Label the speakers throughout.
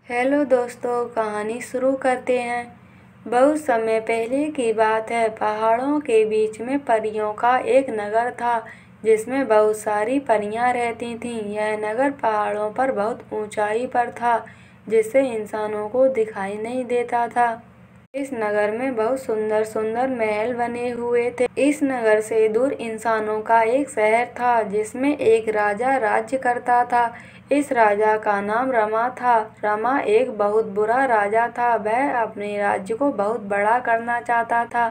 Speaker 1: Hello दोस्तों, कहानी शुरू करते हैं। बहुत समय पहले की बात है। पहाड़ों के बीच में परियों का एक नगर था जिसमें बहुत सारी परियां रहती थीं। यह नगर पहाड़ों पर बहुत ऊंचाई पर था जिससे इंसानों को दिखाई नहीं देता था। इस नगर में बहुत सुंदर सुंदर महल बने हुए थे। इस नगर से दूर इंसानों का एक शहर था जिसमें एक राजा राज्य करता था। इस राजा का नाम रमा था। रमा एक बहुत बुरा राजा था। वह अपने राज्य को बहुत बड़ा करना चाहता था।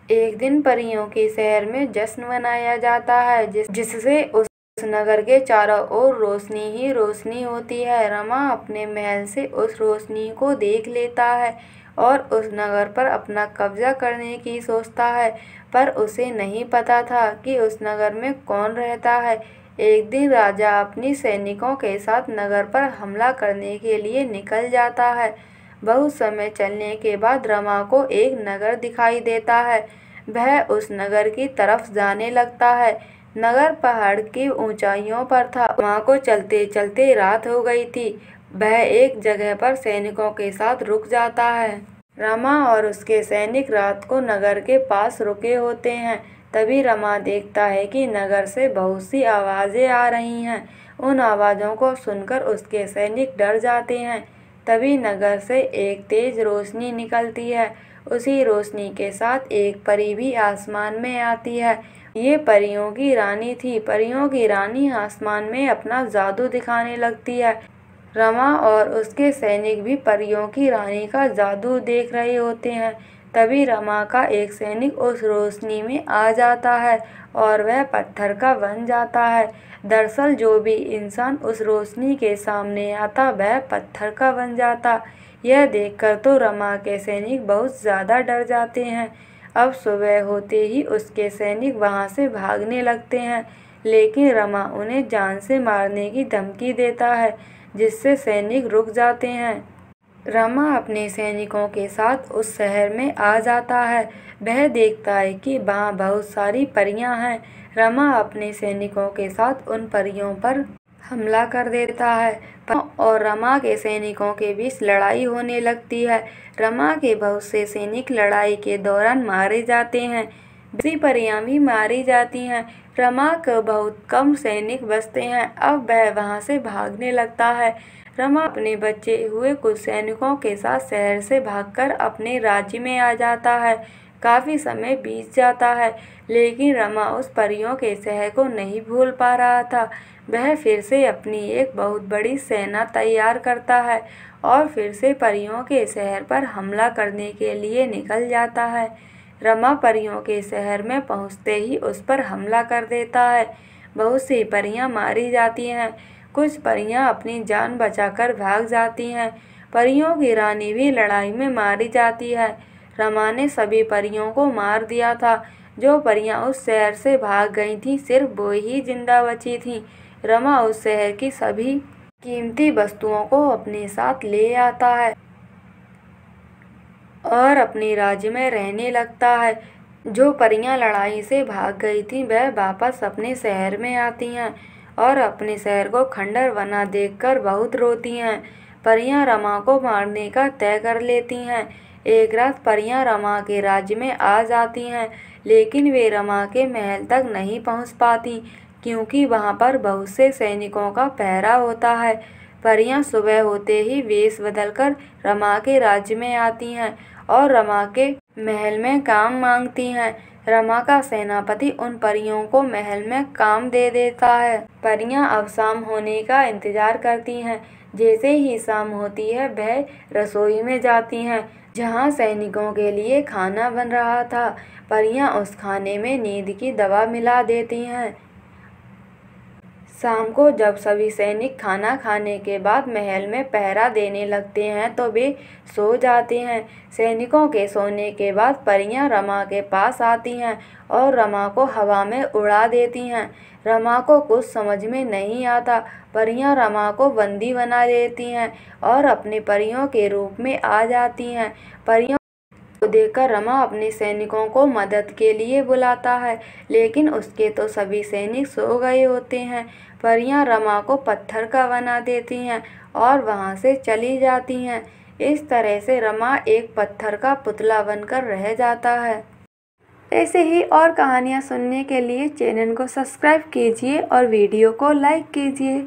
Speaker 1: एक दिन परियों के शहर में जश्न मनाया जाता है जिससे उस नगर के चारों ओर रोशनी ही रोशनी होती है। रमा अपने महल से उस रोशनी को देख लेता है और उस नगर पर अपना कब्जा करने की सोचता है, पर उसे नहीं पता था कि उस नगर में कौन रहता है। एक दिन राजा अपनी सैनिकों के साथ नगर पर हमला करने के लिए निकल जाता है। बहुत समय चलने के बाद रमा को एक नगर दिखाई देता है। वह उस नगर की तरफ जाने लगता है। नगर पहाड़ की ऊंचाइयों पर था। रमा को चलते चलते रात हो गई थी। वह एक जगह पर सैनिकों के साथ रुक जाता है। रमा और उसके सैनिक रात को नगर के पास रुके होते हैं। तभी रमा देखता है कि नगर से बहुत सी आवाजें आ रही हैं। उन आवाजों को सुनकर उसके सैनिक डर जाते हैं। तभी नगर से एक तेज रोशनी निकलती है। उसी रोशनी के साथ एक परी भी आसमान में आती है। ये परियों की रानी थी। परियों की रानी आसमान में अपना जादू दिखाने लगती है। रमा और उसके सैनिक भी परियों की रानी का जादू देख रहे होते हैं। तभी रमा का एक सैनिक उस रोशनी में आ जाता है और वह पत्थर का बन जाता है। दरअसल जो भी इंसान उस रोशनी के सामने आता वह पत्थर का बन जाता। यह देखकर तो रमा के सैनिक बहुत ज़्यादा डर जाते हैं। अब सुबह होते ही उसके सैनिक वहाँ से भागने लगते हैं, लेकिन रमा उन्हें जान से मारने की धमकी देता है जिससे सैनिक रुक जाते हैं। रमा अपने सैनिकों के साथ उस शहर में आ जाता है। वह देखता है कि वहाँ बहुत सारी परियां हैं। रमा अपने सैनिकों के साथ उन परियों पर हमला कर देता है और रमा के सैनिकों के बीच लड़ाई होने लगती है। रमा के बहुत से सैनिक लड़ाई के दौरान मारे जाते हैं। दूसरी परियां भी मारी जाती हैं। रमा को बहुत कम सैनिक बचते हैं। अब वह वहां से भागने लगता है। रमा अपने बचे हुए कुछ सैनिकों के साथ शहर से भागकर अपने राज्य में आ जाता है। काफी समय बीत जाता है, लेकिन रमा उस परियों के शहर को नहीं भूल पा रहा था। वह फिर से अपनी एक बहुत बड़ी सेना तैयार करता है और फिर से परियों के शहर पर हमला करने के लिए निकल जाता है। रमा परियों के शहर में पहुंचते ही उस पर हमला कर देता है। बहुत सी परियां मारी जाती हैं। कुछ परियां अपनी जान बचाकर भाग जाती हैं। परियों की रानी भी लड़ाई में मारी जाती है। रमा ने सभी परियों को मार दिया था। जो परियां उस शहर से भाग गई थीं, सिर्फ वो ही जिंदा बची थीं। रमा उस शहर की सभी कीमती वस्तुओं को अपने साथ ले आता है और अपने राज्य में रहने लगता है। जो परियां लड़ाई से भाग गई थीं, वह वापस अपने शहर में आती हैं और अपने शहर को खंडर बना देखकर बहुत रोती हैं। परियां रमा को मारने का तय कर लेती हैं। एक रात परियां रमा के राज्य में आ जाती हैं, लेकिन वे रमा के महल तक नहीं पहुंच पाती क्योंकि वहां पर बहुत से सैनिकों का पहरा होता है। परियां सुबह होते ही वेश बदलकर रमा के राज्य में आती हैं और रमा के महल में काम मांगती हैं। रमा का सेनापति उन परियों को महल में काम दे देता है। परियां अब शाम होने का इंतजार करती हैं। जैसे ही शाम होती है वह रसोई में जाती हैं जहां सैनिकों के लिए खाना बन रहा था। परियां उस खाने में नींद की दवा मिला देती हैं। शाम को जब सभी सैनिक खाना खाने के बाद महल में पहरा देने लगते हैं तो वे सो जाते हैं। सैनिकों के सोने के बाद परियां रमा के पास आती हैं और रमा को हवा में उड़ा देती हैं। रमा को कुछ समझ में नहीं आता। परियां रमा को बंदी बना लेती हैं और अपने परियों के रूप में आ जाती हैं। परियों को देखकर रमा अपने सैनिकों को मदद के लिए बुलाता है, लेकिन उसके तो सभी सैनिक सो गए होते हैं। परियां रमा को पत्थर का बना देती हैं और वहाँ से चली जाती हैं। इस तरह से रमा एक पत्थर का पुतला बनकर रह जाता है। ऐसे ही और कहानियाँ सुनने के लिए चैनल को सब्सक्राइब कीजिए और वीडियो को लाइक कीजिए।